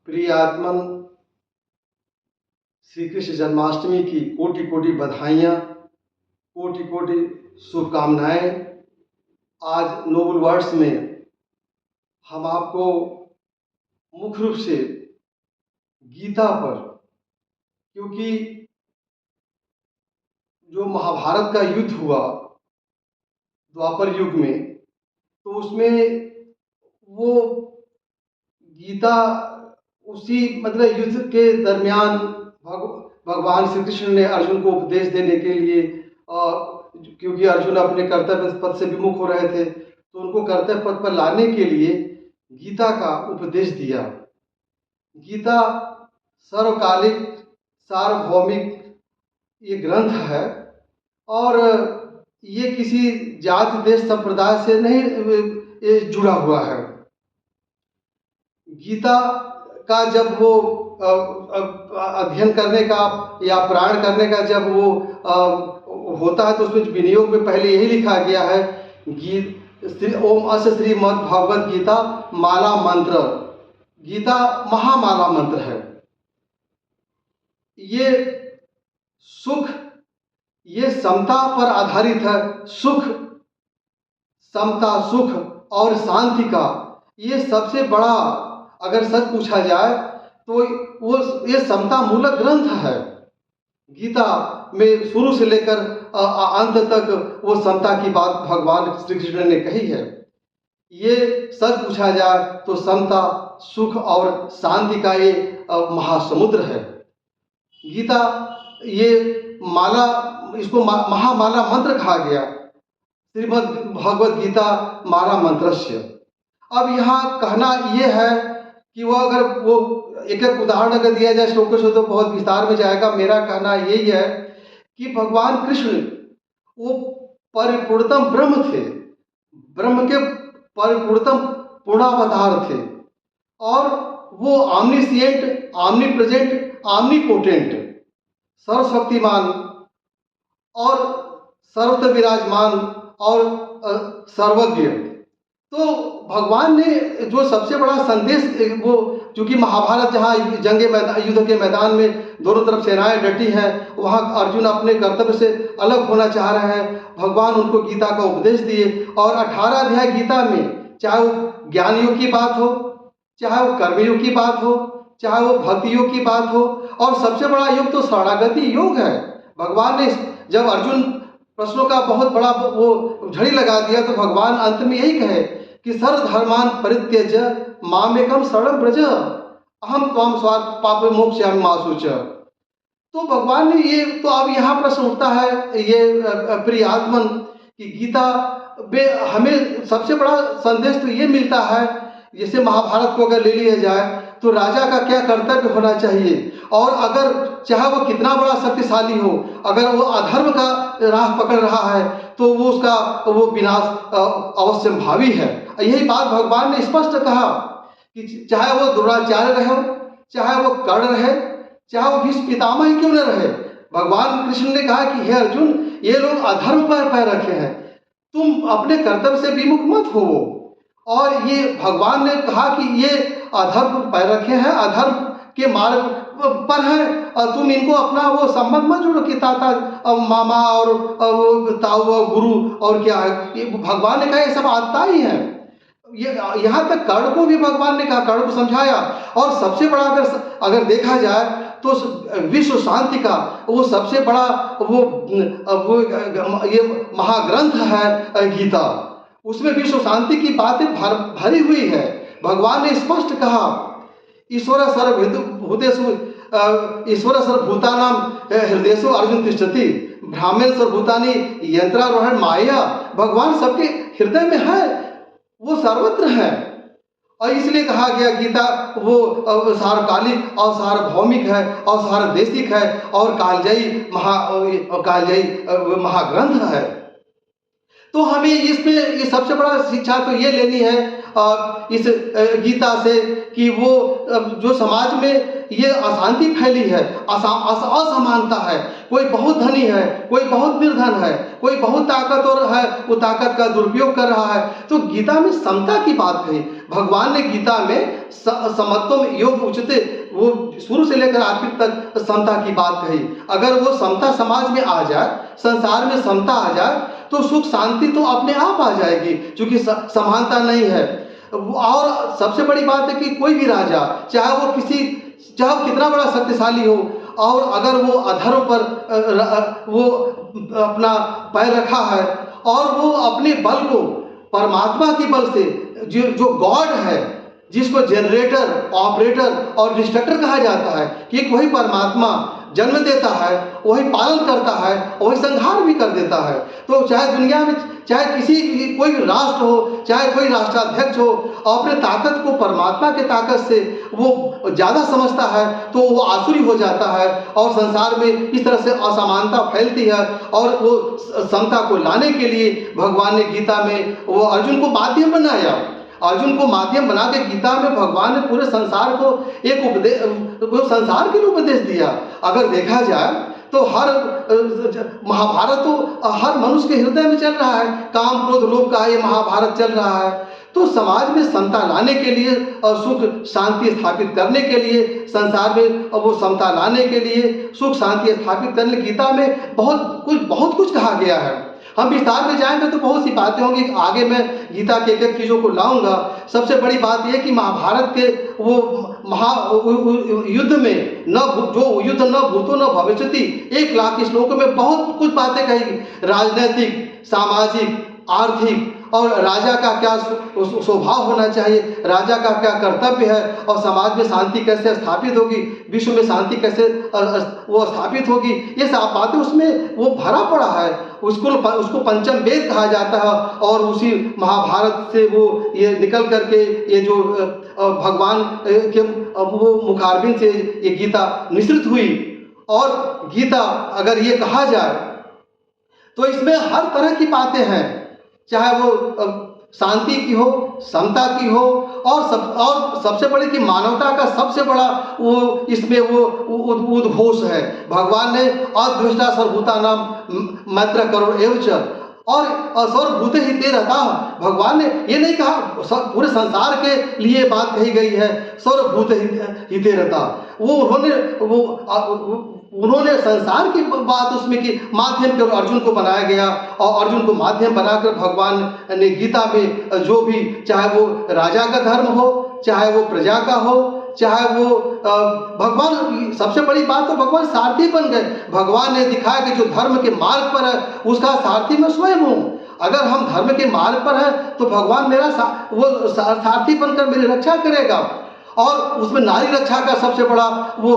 प्रिय आत्मन, श्री कृष्ण जन्माष्टमी की कोटि कोटि बधाइयाँ, कोटि कोटि शुभकामनाएं। आज नोबल वर्ड्स में हम आपको मुख्य रूप से गीता पर, क्योंकि जो महाभारत का युद्ध हुआ द्वापर युग में, तो उसमें वो गीता उसी मतलब युद्ध के दरमियान भगवान श्री कृष्ण ने अर्जुन को उपदेश देने के लिए, क्योंकि अर्जुन अपने कर्तव्य पथ से विमुख हो रहे थे, तो उनको कर्तव्य पथ पर लाने के लिए गीता का उपदेश दिया। गीता सर्वकालिक सार्वभौमिक ये ग्रंथ है और ये किसी जाति देश संप्रदाय से नहीं जुड़ा हुआ है। गीता का जब वो अध्ययन करने का या पारायण करने का जब वो होता है, तो उसमें विनियोग में पहले यही लिखा गया है, ओम अस्य श्रीमद् भगवद गीता माला मंत्र। गीता महामाला मंत्र है। ये सुख, ये समता पर आधारित है। सुख, समता, सुख और शांति का ये सबसे बड़ा, अगर सच पूछा जाए तो वो ये समता मूलक ग्रंथ है। गीता में शुरू से लेकर अंत तक वो समता की बात भगवान श्री कृष्ण ने कही है। ये सच पूछा जाए तो समता, सुख और शांति का ये महासमुद्र है। गीता ये माला, इसको महामाला मंत्र कहा गया, श्रीमद् भगवद गीता माला मंत्रस्य। अब यहाँ कहना ये है कि वो अगर वो एक एक उदाहरण अगर दिया जाए श्लोकों से तो बहुत विस्तार में जाएगा। मेरा कहना यही है कि भगवान कृष्ण वो परिपूर्णतम ब्रह्म थे, ब्रह्म के परिपूर्णतम पूर्णावतार थे, और वो ऑमनिसिएंट, ऑमनीप्रेजेंट, ऑमनीपोटेंट, सर्वशक्तिमान और सर्वत्र विराजमान और सर्वज्ञ। तो भगवान ने जो सबसे बड़ा संदेश, वो चूँकि महाभारत जहाँ युद्ध के मैदान में दोनों तरफ सेनाएं डटी हैं, वहाँ अर्जुन अपने कर्तव्य से अलग होना चाह रहे हैं। भगवान उनको गीता का उपदेश दिए और 18 अध्याय गीता में, चाहे वो ज्ञानियों की बात हो, चाहे वो कर्मयोग की बात हो, चाहे वो भक्ति योग की बात हो, और सबसे बड़ा योग तो शरणागति योग है। भगवान ने जब अर्जुन प्रश्नों का बहुत बड़ा वो झड़ी लगा दिया, तो भगवान अंत में यही कहे कि सर्वधर्मान परित्यज्य मामेकम शरणं व्रज अहम त्वां स्वार्थ पाप मोक्षयामि मा शुचः। तो भगवान ने ये, तो अब यहाँ प्रश्न उठता है ये प्रिय आत्मन कि गीता में हमें सबसे बड़ा संदेश तो ये मिलता है, जैसे महाभारत को अगर ले लिया जाए तो राजा का क्या कर्तव्य होना चाहिए, और अगर चाहे वो कितना बड़ा शक्तिशाली हो, अगर वो अधर्म का राह पकड़ रहा है तो वो उसका वो विनाश अवश्य भावी है। यही बात भगवान ने स्पष्ट कहा कि चाहे वो द्रोणाचार्य रहे, चाहे वो कर्ण रहे, चाहे वो भीष्म पितामह ही क्यों न रहे, भगवान कृष्ण ने कहा कि हे अर्जुन, ये लोग अधर्म पर पैर रखे हैं, तुम अपने कर्तव्य से विमुख मत हो। और ये भगवान ने कहा कि ये अधर्म पर पैर रखे हैं, अधर्म के मार्ग पर है, और तुम इनको अपना वो संबंध मत जोड़ो कि ताता मामा और वो ताऊ गुरु और क्या है। ये भगवान ने कहा ये सब आता ही है। ये यहाँ तक कर्ण को भी भगवान ने कहा, कर्ण को समझाया। और सबसे बड़ा अगर देखा जाए तो विश्व शांति का वो सबसे बड़ा वो ये महाग्रंथ है गीता। उसमें विश्व शांति की बातें भरी हुई है। भगवान ने स्पष्ट कहा ईश्वर सर्वभूतेषु, ईश्वर सर्वभूतानां हृदयेषु अर्जुन तिष्ठति, ब्राह्मण सर्वभूतानि यंत्रारोहण माया। भगवान सबके हृदय में है, वो सर्वत्र है। और इसलिए कहा गया गीता वो सार्वकालिक और सार्वभौमिक है और सार्वदेशिक है और कालजयी महाग्रंथ है। तो हमें इसमें ये सबसे बड़ा शिक्षा तो ये लेनी है इस गीता से कि वो जो समाज में ये अशांति फैली है, असमानता है, कोई बहुत धनी है, कोई बहुत निर्धन है, कोई बहुत ताकतवर है, वो ताकत का दुरुपयोग कर रहा है, तो गीता में समता की बात कही। भगवान ने गीता में समत्वम योग उच्यते, वो शुरू से लेकर आखिर तक समता की बात कही। अगर वो समता समाज में आ जाए, संसार में समता आ जाए, तो सुख शांति तो अपने आप आ जाएगी, क्योंकि समानता नहीं है। और सबसे बड़ी बात है कि कोई भी राजा, चाहे वो कितना बड़ा शक्तिशाली हो, और अगर वो अधर्म पर वो अपना पैर रखा है और वो अपने बल को परमात्मा के बल से, जो गॉड है, जिसको जनरेटर, ऑपरेटर और डिस्ट्रक्टर कहा जाता है, कि वही परमात्मा जन्म देता है, वही पालन करता है, वही संहार भी कर देता है। तो चाहे दुनिया में चाहे कोई भी राष्ट्र हो, चाहे कोई राष्ट्राध्यक्ष हो, अपने ताकत को परमात्मा के ताकत से वो ज़्यादा समझता है, तो वो आसुरी हो जाता है और संसार में इस तरह से असमानता फैलती है। और वो समता को लाने के लिए भगवान ने गीता में वो अर्जुन को माध्यम बनाया। अर्जुन को माध्यम बना के गीता में भगवान ने पूरे संसार को संसार के लिए उपदेश दिया। अगर देखा जाए तो हर महाभारत तो हर मनुष्य के हृदय में चल रहा है, काम क्रोध लोभ का ये महाभारत चल रहा है। तो समाज में समता लाने के लिए और सुख शांति स्थापित करने के लिए, संसार में वो समता लाने के लिए, सुख शांति स्थापित करने, गीता में बहुत कुछ कहा गया है। हम विस्तार में जाएंगे तो बहुत सी बातें होंगी, आगे मैं गीता के एक चीज़ों को लाऊंगा। सबसे बड़ी बात यह कि महाभारत के वो युद्ध में जो युद्ध न भूतो न भविष्यति, 1 लाख श्लोकों में बहुत कुछ बातें कही, राजनैतिक, सामाजिक, आर्थिक, और राजा का क्या स्वभाव होना चाहिए, राजा का क्या कर्तव्य है, और समाज में शांति कैसे स्थापित होगी, विश्व में शांति कैसे वो स्थापित होगी, ये सब बातें उसमें वो भरा पड़ा है। उसको पंचम वेद कहा जाता है। और उसी महाभारत से वो ये निकल करके ये जो भगवान के वो मुखारबिंद से ये गीता निश्रित हुई। और गीता अगर ये कहा जाए तो इसमें हर तरह की बातें हैं, चाहे वो शांति की हो, समता की हो, और सबसे बड़ी कि मानवता का सबसे बड़ा वो इसमें वो उद्घोष है। भगवान ने अद्वेष्टा सर्वभूतानां मैत्र करुण एवच, और सर्वभूते हिते रहता, भगवान ने ये नहीं कहा पूरे संसार के लिए बात कही गई है, सर्वभूते हिते रहता। उन्होंने संसार की बात उसमें की माध्यम के अर्जुन को बनाया गया, और अर्जुन को माध्यम बनाकर भगवान ने गीता में जो भी, चाहे वो राजा का धर्म हो, चाहे वो प्रजा का हो, चाहे वो भगवान, सबसे बड़ी बात तो भगवान सारथी बन गए। भगवान ने दिखाया कि जो धर्म के मार्ग पर है उसका सारथी मैं स्वयं हूँ। अगर हम धर्म के मार्ग पर हैं तो भगवान मेरा वो सारथी बनकर मेरी रक्षा करेगा। और उसमें नारी रक्षा का सबसे बड़ा वो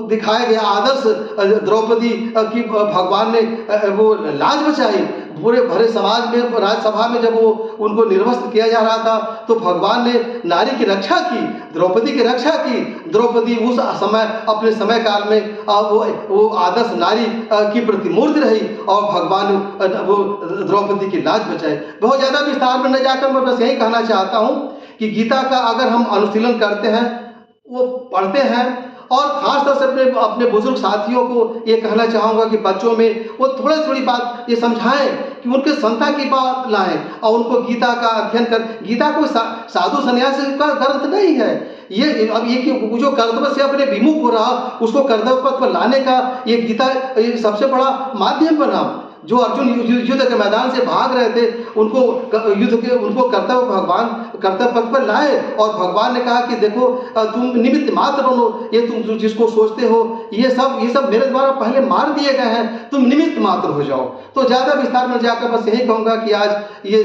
दिखाया गया आदर्श, द्रौपदी की भगवान ने वो लाज बचाई पूरे भरे समाज में, राज्यसभा में जब वो उनको निर्वस्त्र किया जा रहा था तो भगवान ने नारी की रक्षा की, द्रौपदी की रक्षा की। द्रौपदी उस समय अपने समय काल में वो आदर्श नारी की प्रतिमूर्ति रही, और भगवान वो द्रौपदी की लाज बचाई। बहुत ज़्यादा विस्तार में न जाकर मैं बस यही कहना चाहता हूँ कि गीता का अगर हम अनुशीलन करते हैं, वो पढ़ते हैं, और ख़ास तौर से अपने बुजुर्ग साथियों को ये कहना चाहूँगा कि बच्चों में वो थोड़ी बात ये समझाएं कि उनके समता की बात लाएं, और उनको गीता का अध्ययन कर। गीता कोई साधु सन्यासी का ग्रंथ नहीं है, ये अब ये कि जो कर्तव्य से अपने विमुख हो रहा उसको कर्तव्य पथ पर लाने का ये गीता सबसे बड़ा माध्यम बना। जो अर्जुन युद्ध के मैदान से भाग रहे थे, उनको कर्तव्य पथ पर लाए, और भगवान ने कहा कि देखो तुम निमित्त मात्र बनो, ये तुम जिसको सोचते हो ये सब मेरे द्वारा पहले मार दिए गए हैं, तुम निमित्त मात्र हो जाओ। तो ज़्यादा विस्तार में जाकर बस यही कहूँगा कि आज ये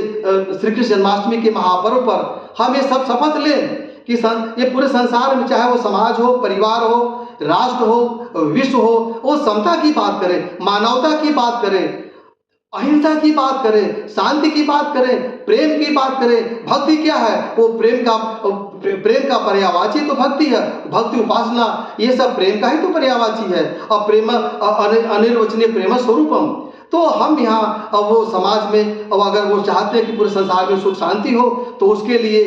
श्री कृष्ण जन्माष्टमी के महापर्व पर हम ये सब शपथ लें कि ये पूरे संसार में, चाहे वो समाज हो, परिवार हो, राष्ट्र हो, विश्व हो, वो समता की बात करें, मानवता की बात करें, अहिंसा की बात करें, शांति की बात करें, प्रेम की बात करें। भक्ति क्या है? वो प्रेम का पर्यायवाची तो भक्ति है, भक्ति उपासना ये सब प्रेम का ही तो पर्यायवाची है। और प्रेम अनिर्वचनीय प्रेम स्वरूपम। तो हम यहाँ वो समाज में, और अगर वो चाहते हैं कि पूरे संसार में सुख शांति हो, तो उसके लिए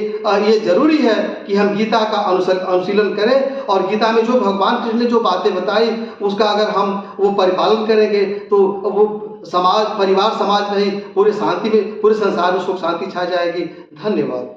ये जरूरी है कि हम गीता का अनुशीलन करें, और गीता में जो भगवान कृष्ण ने जो बातें बताई उसका अगर हम वो परिपालन करेंगे तो वो समाज, परिवार समाज में ही पूरे शांति में, पूरे संसार में सुख शांति छा जाएगी। धन्यवाद।